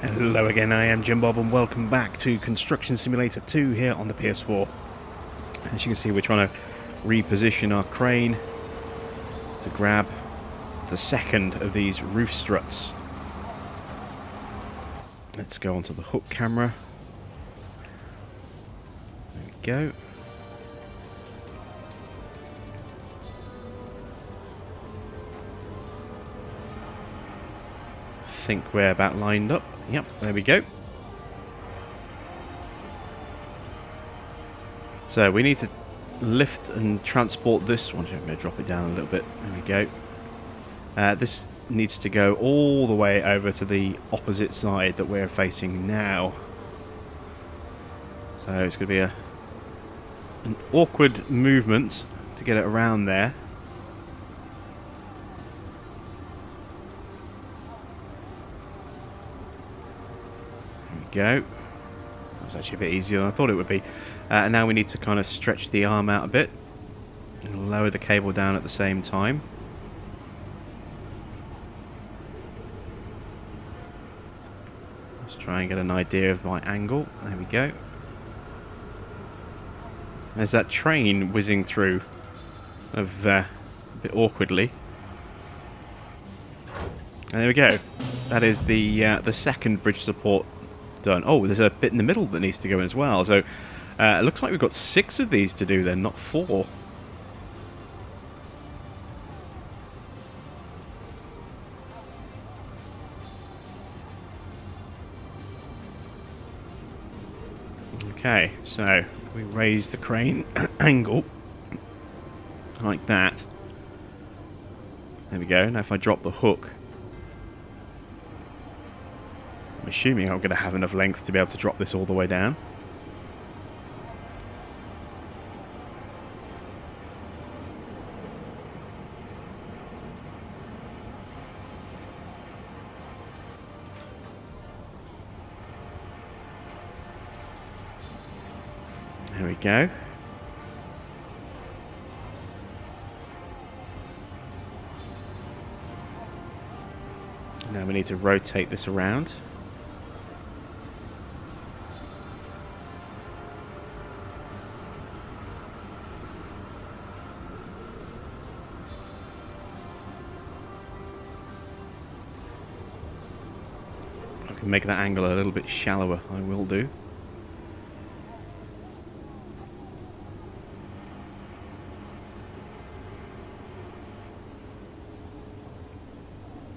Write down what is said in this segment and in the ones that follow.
Hello again, I am Jim Bob and welcome back to Construction Simulator 2 here on the PS4. As you can see, we're trying to reposition our crane to grab the second of these roof struts. Let's go onto the hook camera. There we go. I think we're about lined up. Yep, there we go. So we need to lift and transport this one. I'm going to drop it down a little bit. There we go. This needs to go all the way over to the opposite side that we're facing now. So it's going to be an awkward movement to get it around there. Go. That was actually a bit easier than I thought it would be. And now we need to kind of stretch the arm out a bit and lower the cable down at the same time. Let's try and get an idea of my angle. There we go. There's that train whizzing through a bit awkwardly. And there we go. That is the second bridge support done. Oh, there's a bit in the middle that needs to go in as well. So it looks like we've got 6 of these to do then, not 4. Okay, so we raise the crane angle like that. There we go. Now if I drop the hook, I'm assuming I'm going to have enough length to be able to drop this all the way down. There we go. Now we need to rotate this around. Make that angle a little bit shallower, I will do.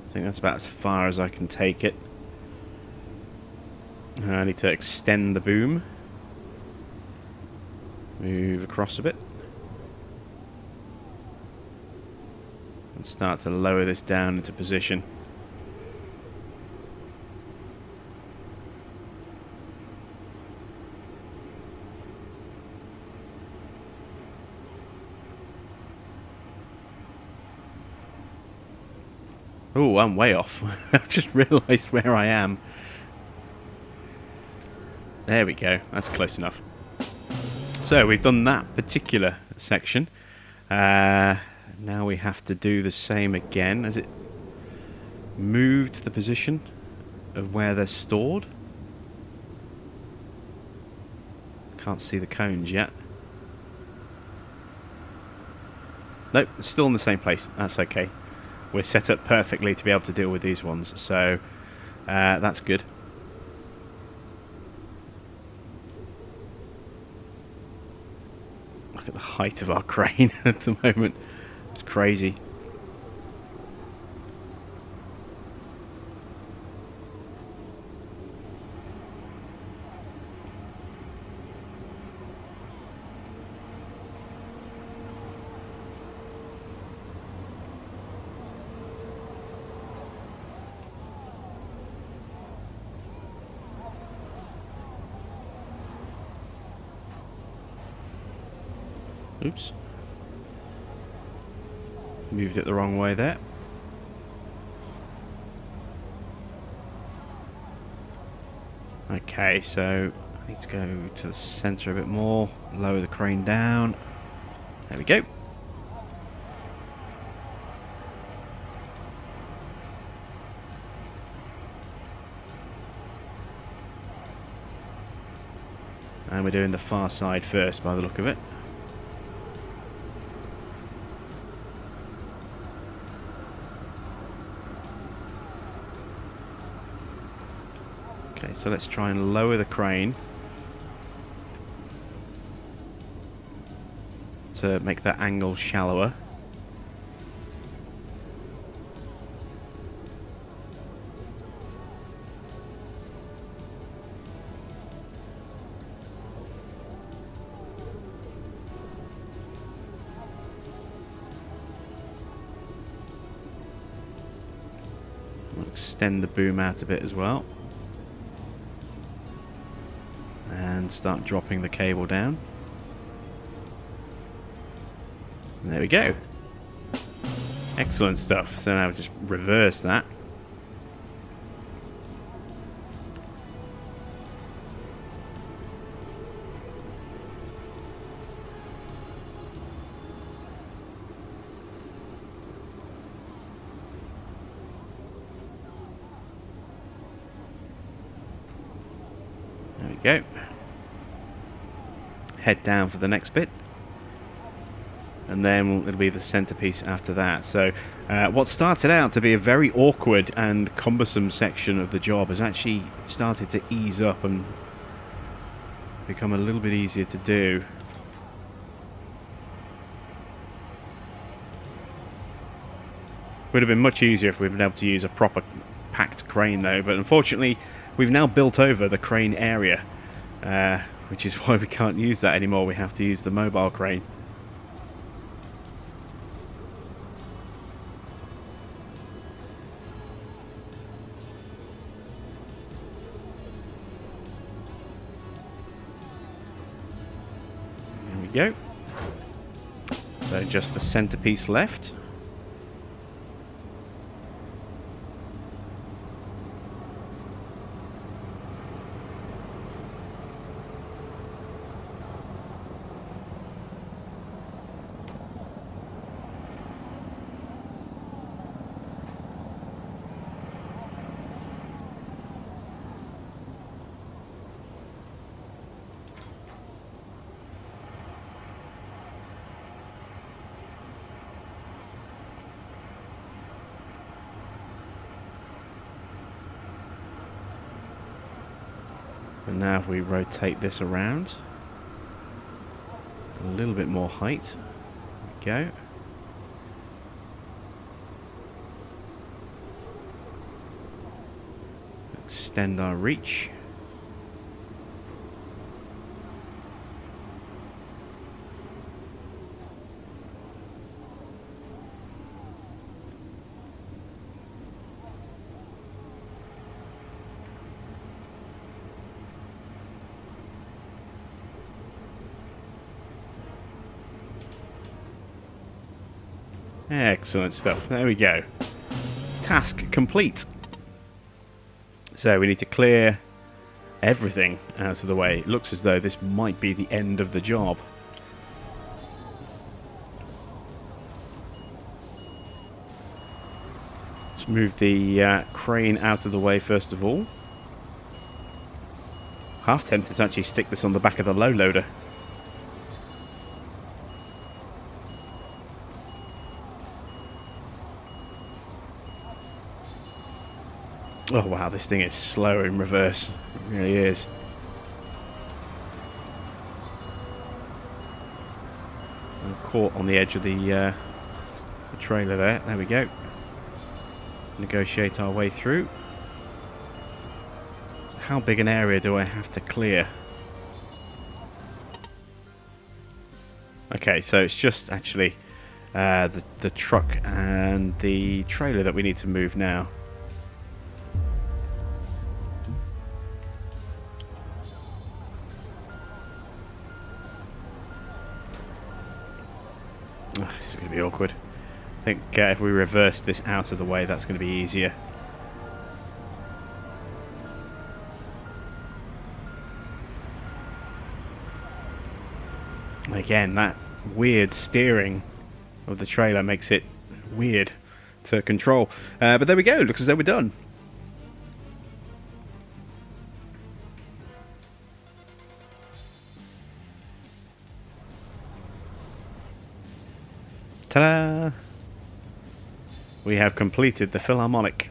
I think that's about as far as I can take it. I need to extend the boom. Move across a bit. And start to lower this down into position. Oh, I'm way off. I've just realised where I am. There we go. That's close enough. So we've done that particular section. Now we have to do the same again. Has it moved to the position of where they're stored? Can't see the cones yet. Nope, it's still in the same place. That's okay. We're set up perfectly to be able to deal with these ones, so that's good. Look at the height of our crane at the moment. It's crazy. Oops. Moved it the wrong way there. Okay, so I need to go to the centre a bit more, lower the crane down. There we go. And we're doing the far side first by the look of it. Okay, so let's try and lower the crane to make that angle shallower. We'll extend the boom out a bit as well. And start dropping the cable down. And there we go. Excellent stuff. So now we just reverse that. There we go. Head down for the next bit. And then it'll be the centerpiece after that. So what started out to be a very awkward and cumbersome section of the job has actually started to ease up and become a little bit easier to do. Would have been much easier if we'd been able to use a proper packed crane though, but unfortunately we've now built over the crane area, which is why we can't use that anymore. We have to use the mobile crane. There we go. So just the centerpiece left. And now if we rotate this around, a little bit more height, there we go. Extend our reach. Excellent stuff. There we go. Task complete. So we need to clear everything out of the way. It looks as though this might be the end of the job. Let's move the crane out of the way first of all. Half tempted to actually stick this on the back of the low loader. Oh wow, this thing is slow in reverse. It really is. I'm caught on the edge of the trailer there. There we go. Negotiate our way through. How big an area do I have to clear? Okay, so it's just actually the truck and the trailer that we need to move now. Oh, this is going to be awkward. I think if we reverse this out of the way, that's going to be easier. Again, that weird steering of the trailer makes it weird to control. But there we go. Looks as though we're done. Ta-da! We have completed the Philharmonic.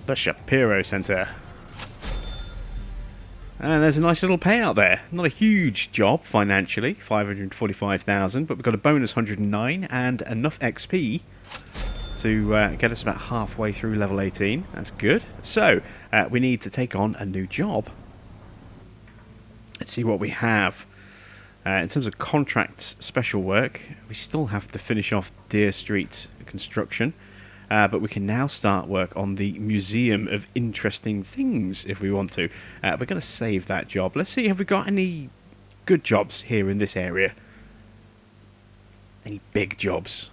The Shapiro Center. And there's a nice little payout there. Not a huge job financially, 545,000, but we've got a bonus 109 and enough XP to get us about halfway through level 18. That's good. So, we need to take on a new job. Let's see what we have. In terms of contracts, special work, we still have to finish off Deer Street construction. But we can now start work on the Museum of Interesting Things if we want to. We're going to save that job. Let's see, have we got any good jobs here in this area? Any big jobs?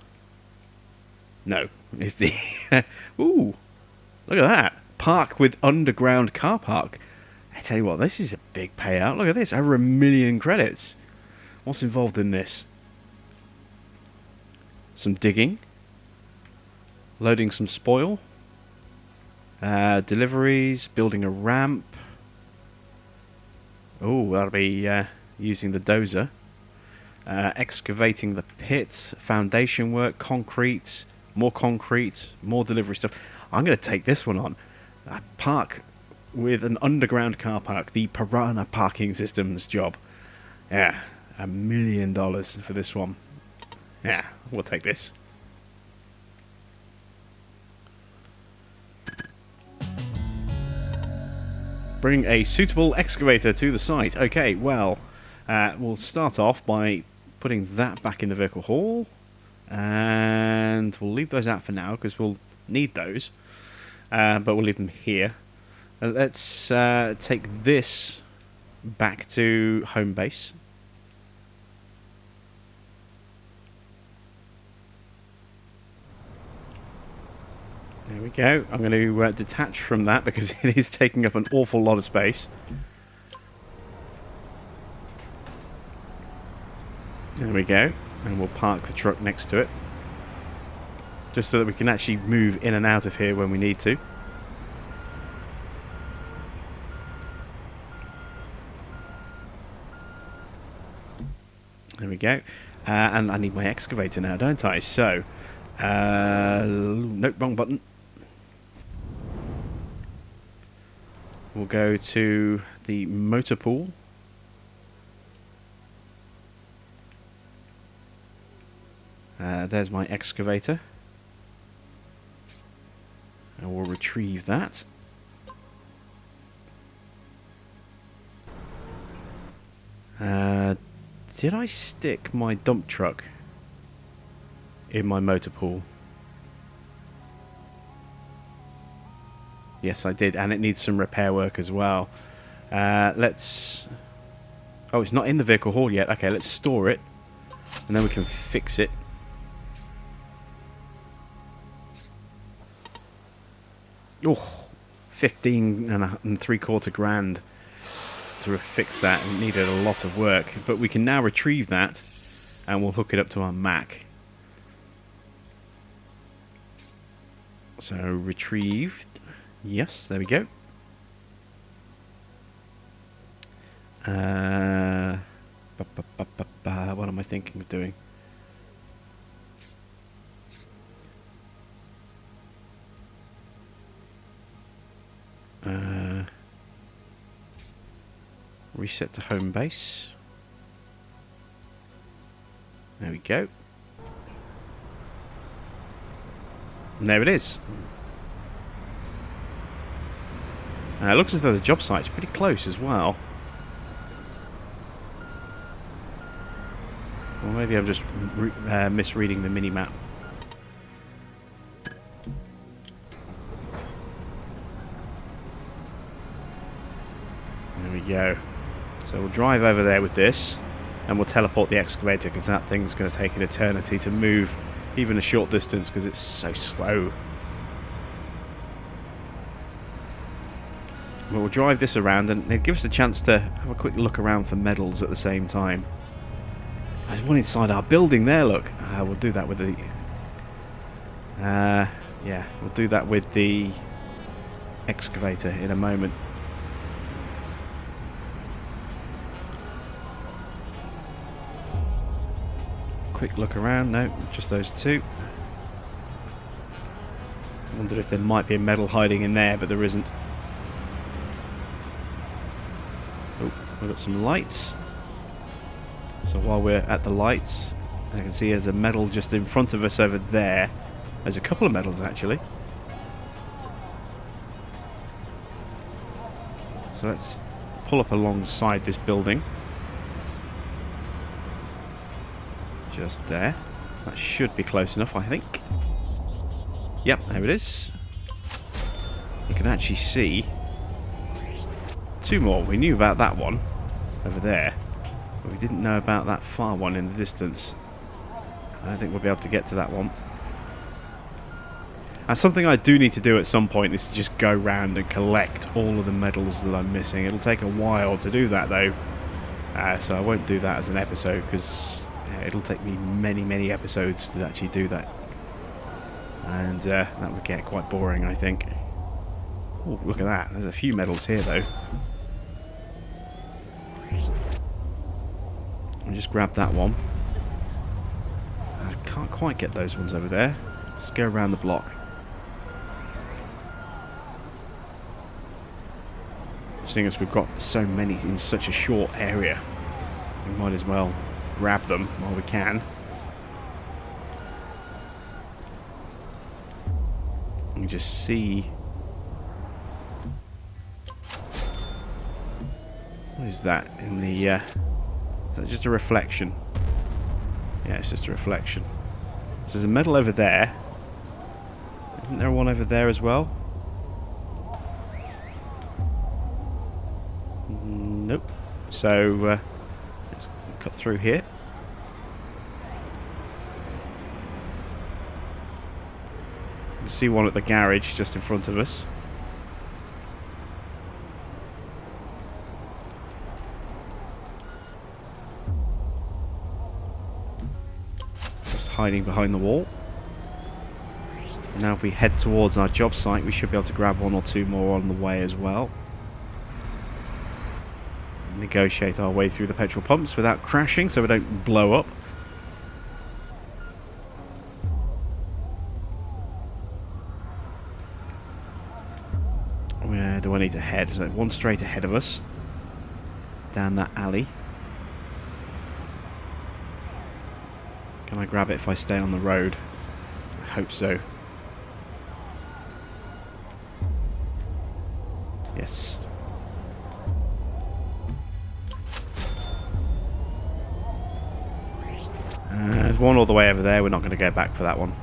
No. Is the ooh, look at that. Park with underground car park. I tell you what, this is a big payout. Look at this, over 1 million credits. What's involved in this? Some digging. Loading some spoil. Deliveries. Building a ramp. Oh, that'll be using the dozer. Excavating the pits. Foundation work. Concrete. More delivery stuff. I'm going to take this one on. Park with an underground car park. The Piranha Parking Systems job. Yeah, $1 million for this one. Yeah, we'll take this. Bring a suitable excavator to the site. Okay, well, we'll start off by putting that back in the vehicle hall. And we'll leave those out for now because we'll need those. But we'll leave them here. Let's take this back to home base. There we go. I'm going to detach from that because it is taking up an awful lot of space. There we go. And we'll park the truck next to it. Just so that we can actually move in and out of here when we need to. There we go. And I need my excavator now, don't I? So, nope, wrong button. We'll go to the motor pool. There's my excavator. And we'll retrieve that. Did I stick my dump truck in my motor pool? Yes, I did, and it needs some repair work as well. Let's... Oh, it's not in the vehicle hall yet. Okay, let's store it, and then we can fix it. Oh, 15 and 3/4 grand to fix that. It needed a lot of work, but we can now retrieve that, and we'll hook it up to our Mac. So, retrieved. Yes, there we go. What am I thinking of doing? Reset to home base. There we go. And there it is. It looks as though the job site's pretty close as well. Or maybe I'm just misreading the mini-map. There we go. So we'll drive over there with this, and we'll teleport the excavator because that thing's going to take an eternity to move even a short distance because it's so slow. We'll drive this around and it gives us a chance to have a quick look around for medals at the same time. There's one inside our building there, look. We'll do that with the... yeah, we'll do that with the excavator in a moment. quick look around. No, just those two. Wondered if there might be a medal hiding in there, but there isn't. Oh, we've got some lights. So while we're at the lights, I can see there's a medal just in front of us over there. There's a couple of medals actually. So let's pull up alongside this building. Just there. That should be close enough, I think. Yep, there it is. You can actually see two more. We knew about that one over there, but we didn't know about that far one in the distance. I don't think we'll be able to get to that one. And something I do need to do at some point is to just go round and collect all of the medals that I'm missing. It'll take a while to do that though, so I won't do that as an episode because it'll take me many episodes to actually do that. And that would get quite boring, I think. Oh, look at that. There's a few medals here, though. I'll just grab that one. I can't quite get those ones over there. Let's go around the block. Seeing as we've got so many in such a short area, we might as well grab them while we can. And just see. What is that in the is that just a reflection? Yeah, it's just a reflection. So there's a medal over there. Isn't there one over there as well? Nope. So let's cut through here. You see one at the garage just in front of us. Just hiding behind the wall. Now if we head towards our job site, we should be able to grab one or two more on the way as well. Negotiate our way through the petrol pumps without crashing so we don't blow up. Where do I need to head? So one straight ahead of us. Down that alley. Can I grab it if I stay on the road? I hope so. Yes. There's one all the way over there. We're not going to go back for that one.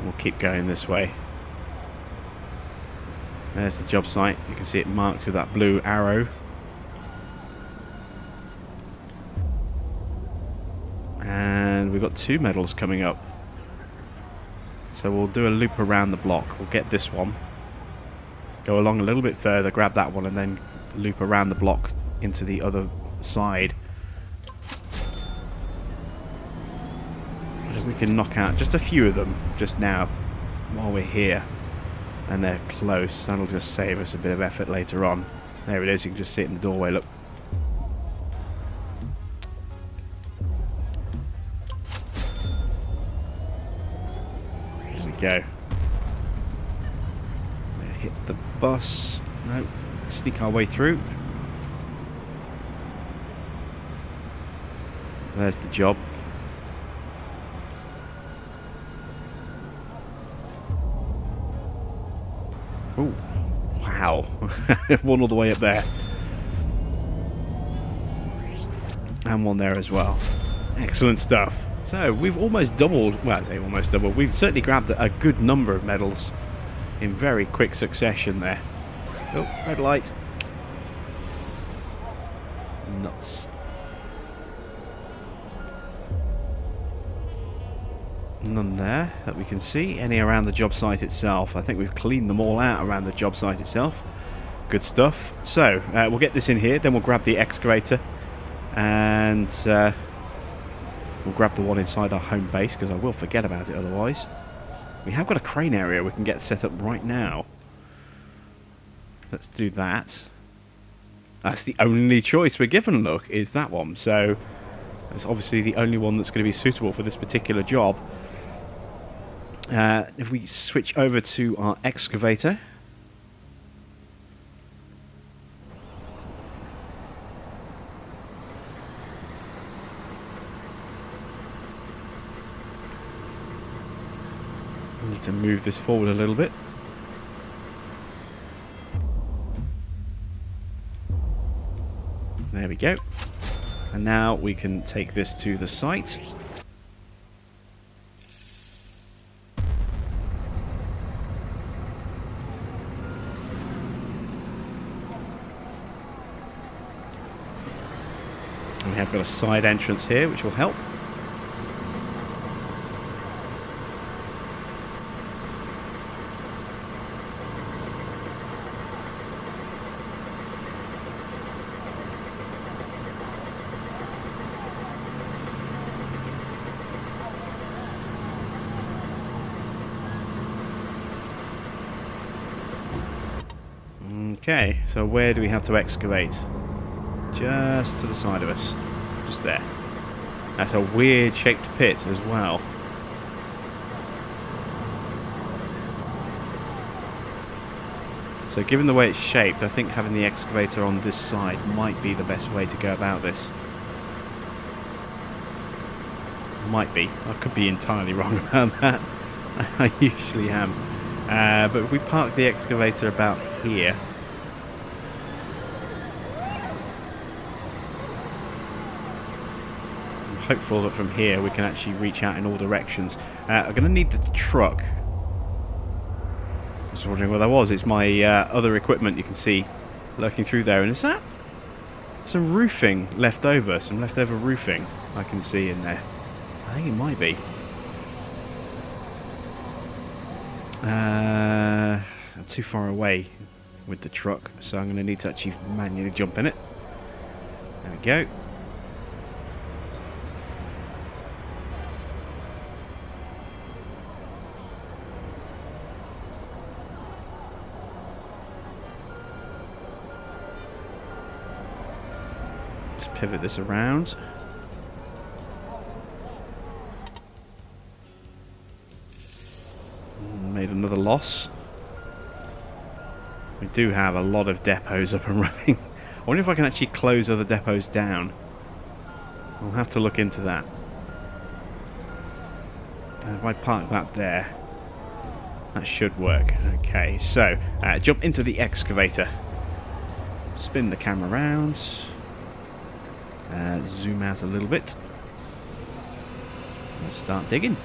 We'll keep going this way. There's the job site. You can see it marked with that blue arrow. And we've got two medals coming up. So we'll do a loop around the block. We'll get this one. Go along a little bit further, grab that one, and then loop around the block into the other side. We can knock out just a few of them just now while we're here. And they're close. That'll just save us a bit of effort later on. There it is. You can just see it in the doorway. Look. There we go. We'll hit the bus. No. Sneak our way through. There's the job. Oh, wow. One all the way up there. And one there as well. Excellent stuff. So, we've almost doubled, well, I say almost doubled. We've certainly grabbed a good number of medals in very quick succession there. Oh, red light. Nuts. None there that we can see. Any around the job site itself. I think we've cleaned them all out around the job site itself. Good stuff. So, we'll get this in here, then we'll grab the excavator. And we'll grab the one inside our home base, because I will forget about it otherwise. We have got a crane area we can get set up right now. Let's do that. That's the only choice we're given, look, is that one. So, It's obviously the only one that's going to be suitable for this particular job. If we switch over to our excavator, I need to move this forward a little bit. There we go. And now we can take this to the site. And we have got a side entrance here, which will help. Okay, so where do we have to excavate? Just to the side of us. Just there. That's a weird shaped pit as well. So given the way it's shaped, I think having the excavator on this side might be the best way to go about this. Might be. I could be entirely wrong about that. I usually am. But if we park the excavator about here, hopeful that from here we can actually reach out in all directions. I'm going to need the truck. Just wondering where that was. It's my other equipment you can see lurking through there. And is that some roofing left over? Some leftover roofing I can see in there. I think it might be. I'm too far away with the truck, so I'm going to need to actually manually jump in it. There we go. Pivot this around. Made another loss. We do have a lot of depots up and running. I wonder if I can actually close other depots down. I'll have to look into that. And if I park that there, that should work. Okay, so jump into the excavator. Spin the camera around. Zoom out a little bit. Let's start digging.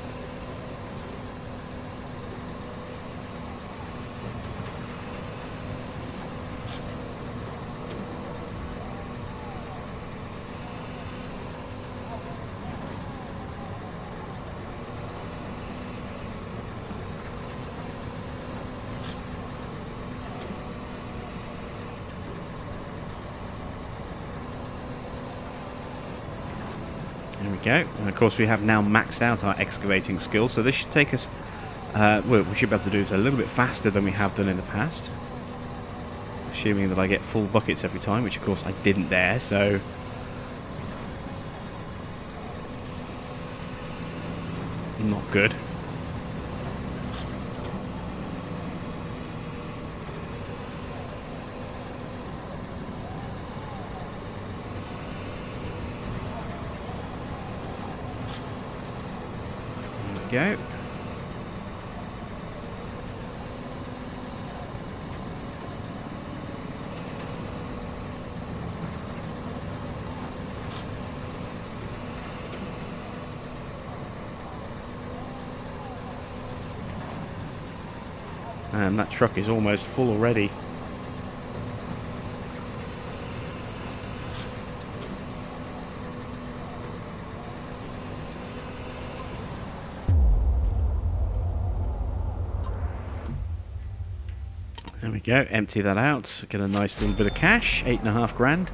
There we go. And of course we have now maxed out our excavating skill, so this should take us, well, we should be able to do this a little bit faster than we have done in the past. Assuming that I get full buckets every time, which of course I didn't there, so... not good. Go. And that truck is almost full already. There we go, empty that out, get a nice little bit of cash, 8.5 grand.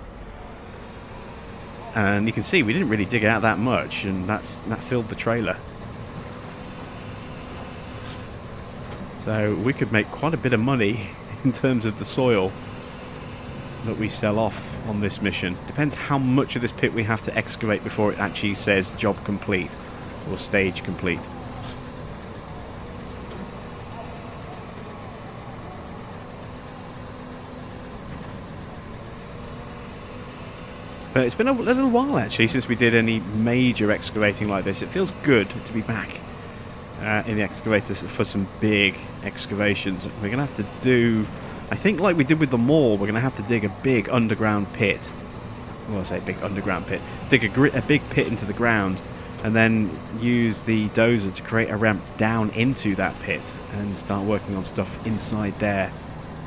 And you can see we didn't really dig out that much, and that filled the trailer. So we could make quite a bit of money in terms of the soil that we sell off on this mission. Depends how much of this pit we have to excavate before it actually says job complete or stage complete. But it's been a little while actually since we did any major excavating like this. It feels good to be back in the excavator for some big excavations. We're going to have to do, I think like we did with the mall, we're going to have to dig a big underground pit. Well, I say big underground pit. Dig a big pit into the ground and then use the dozer to create a ramp down into that pit and start working on stuff inside there,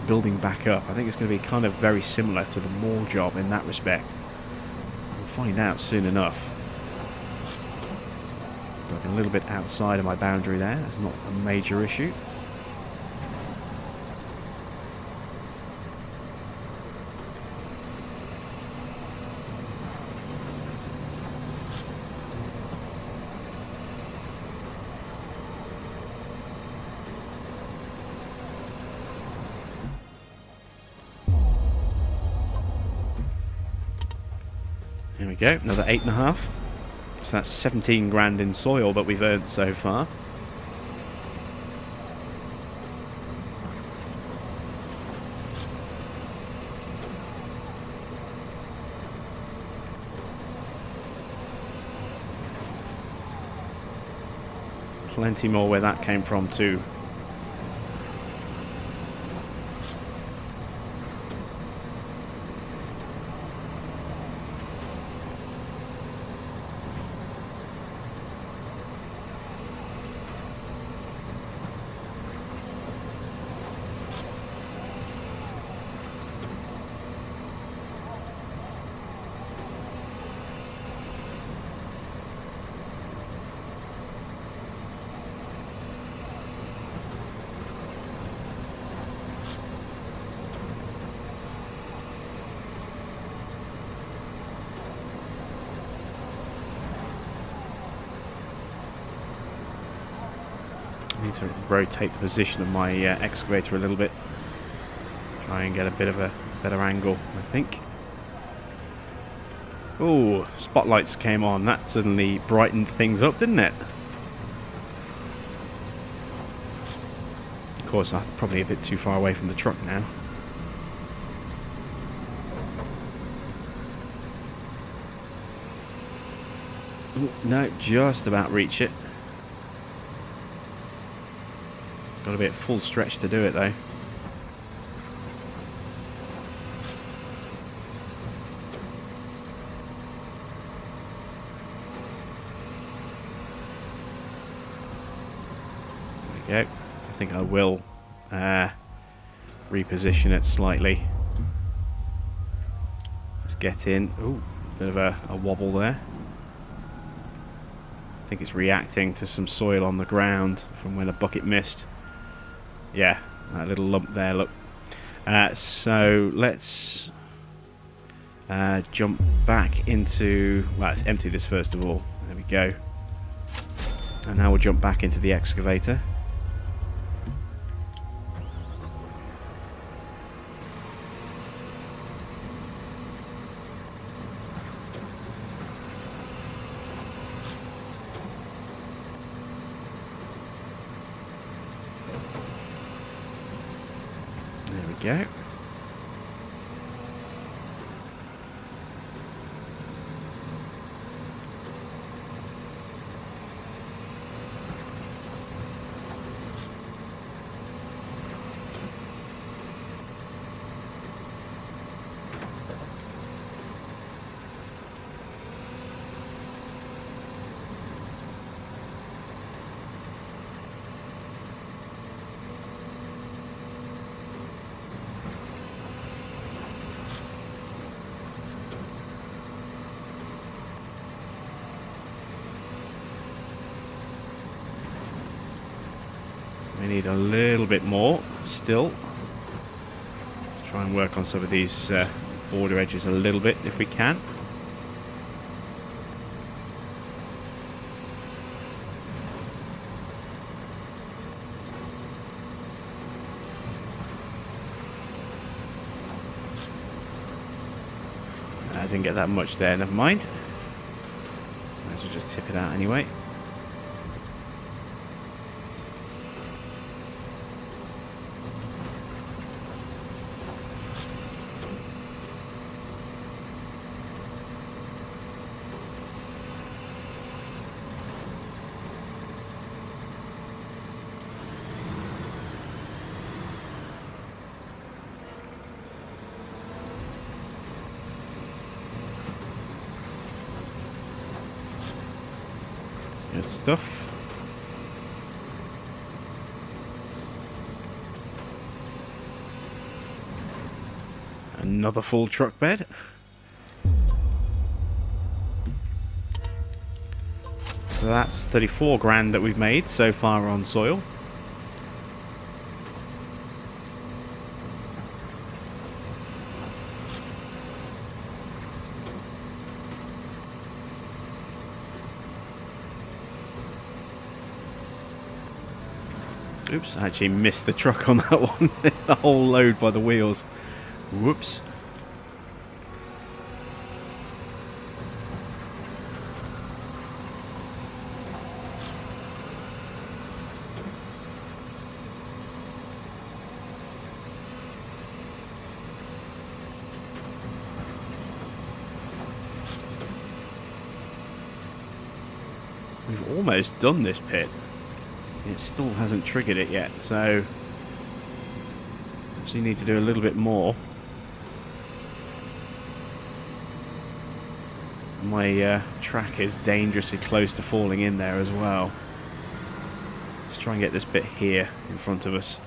building back up. I think it's going to be kind of very similar to the mall job in that respect. Find out soon enough. Working a little bit outside of my boundary there. That's not a major issue. There we go, another 8.5. So that's 17 grand in soil that we've earned so far. Plenty more where that came from too. Need to rotate the position of my excavator a little bit. Try and get a bit of a better angle, I think. Oh, spotlights came on. That suddenly brightened things up, didn't it? Of course, I'm probably a bit too far away from the truck now. Ooh, no, just about reach it. Got to be at full stretch to do it though. There we go. I think I will reposition it slightly. Let's get in. Ooh, bit of a wobble there. I think it's reacting to some soil on the ground from when a bucket missed. Yeah, that little lump there, look. So let's jump back into... Well, let's empty this first of all. There we go. And now we'll jump back into the excavator. Go. We need a little bit more still. Try and work on some of these border edges a little bit if we can. I didn't get that much there, never mind. Might as well just tip it out anyway. Good stuff. Another full truck bed. So that's 34 grand that we've made so far on soil. Oops, I actually missed the truck on that one. A whole load by the wheels. Whoops. We've almost done this pit. It still hasn't triggered it yet, so obviously need to do a little bit more. My track is dangerously close to falling in there as well. Let's try and get this bit here in front of us.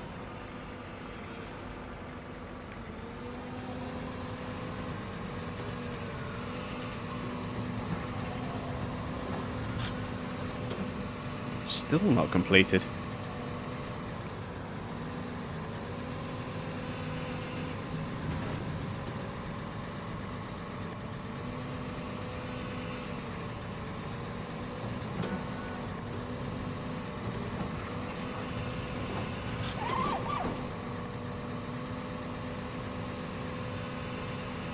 Still not completed.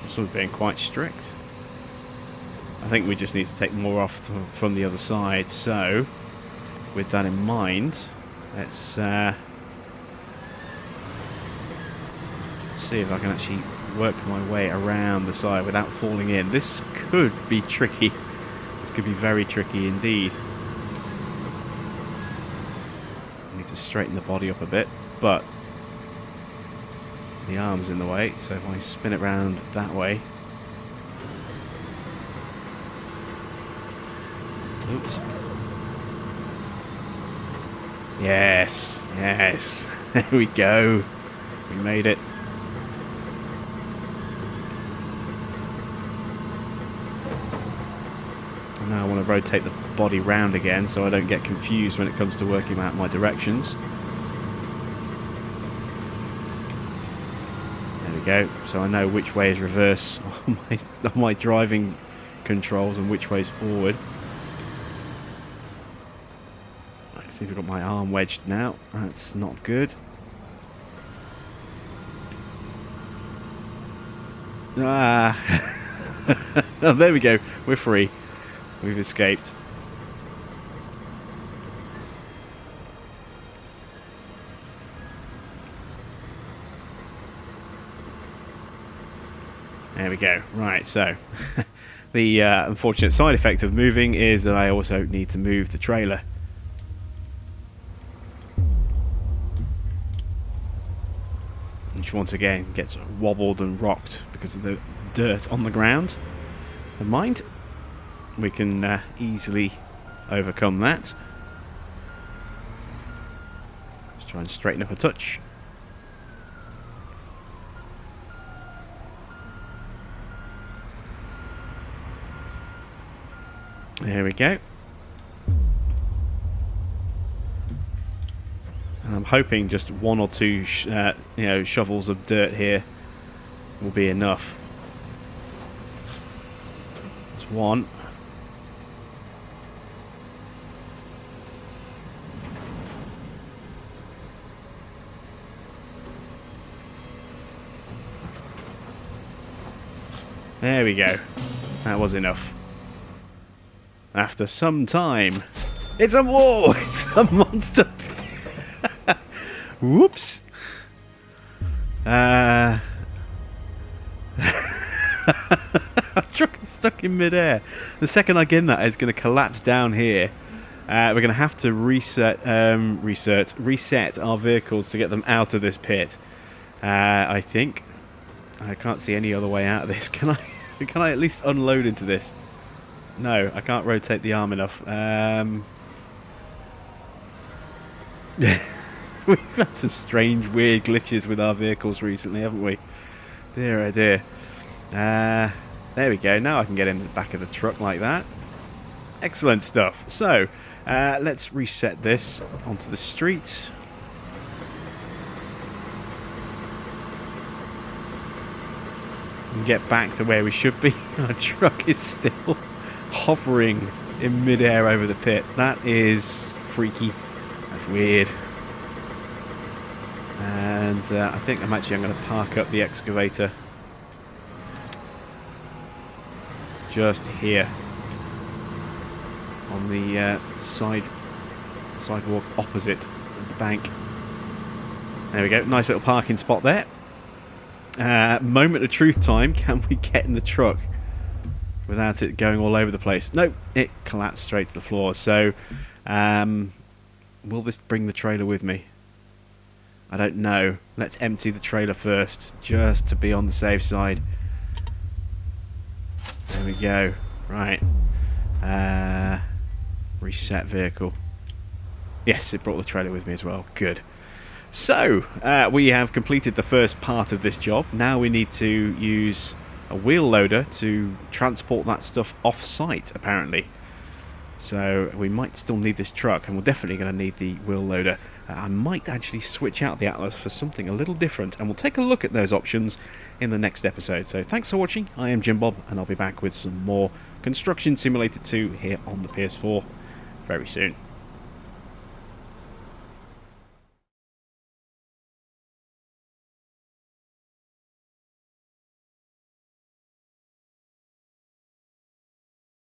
This one's being quite strict. I think we just need to take more off from the other side, so with that in mind, let's see if I can actually work my way around the side without falling in. This could be tricky. This could be very tricky indeed. I need to straighten the body up a bit, but the arm's in the way, so if I spin it round that way. Oops. Yes, yes, there we go. We made it. And now I want to rotate the body round again so I don't get confused when it comes to working out my directions. There we go. So I know which way is reverse on my driving controls and which way is forward. See if I've got my arm wedged now. That's not good. Ah! Oh, there we go. We're free. We've escaped. There we go. Right, so the unfortunate side effect of moving is that I also need to move the trailer. Which once again gets wobbled and rocked because of the dirt on the ground. Never mind, we can easily overcome that. Let's try and straighten up a touch. There we go. I'm hoping just one or two shovels of dirt here will be enough. That's one. There we go. That was enough. After some time... It's a war! It's a monster! Whoops! Truck is stuck in midair. The second I get in that, it's going to collapse down here. We're going to have to reset our vehicles to get them out of this pit. I think. I can't see any other way out of this. Can I? Can I at least unload into this? No, I can't rotate the arm enough. We've had some strange, weird glitches with our vehicles recently, haven't we? Dear, oh dear. There we go. Now I can get in the back of the truck like that. Excellent stuff. So, let's reset this onto the streets. And get back to where we should be. Our truck is still hovering in midair over the pit. That is freaky. That's weird. And I think I'm going to park up the excavator just here on the sidewalk opposite the bank. There we go. Nice little parking spot there. Moment of truth time. Can we get in the truck without it going all over the place? Nope, it collapsed straight to the floor. So, will this bring the trailer with me? I don't know. Let's empty the trailer first, just to be on the safe side. There we go. Right. Reset vehicle. Yes, it brought the trailer with me as well. Good. So, we have completed the first part of this job. Now we need to use a wheel loader to transport that stuff off-site, apparently. So, we might still need this truck, and we're definitely going to need the wheel loader. I might actually switch out the Atlas for something a little different, and we'll take a look at those options in the next episode. So, thanks for watching. I am Jim Bob, and I'll be back with some more Construction Simulator 2 here on the PS4 very soon.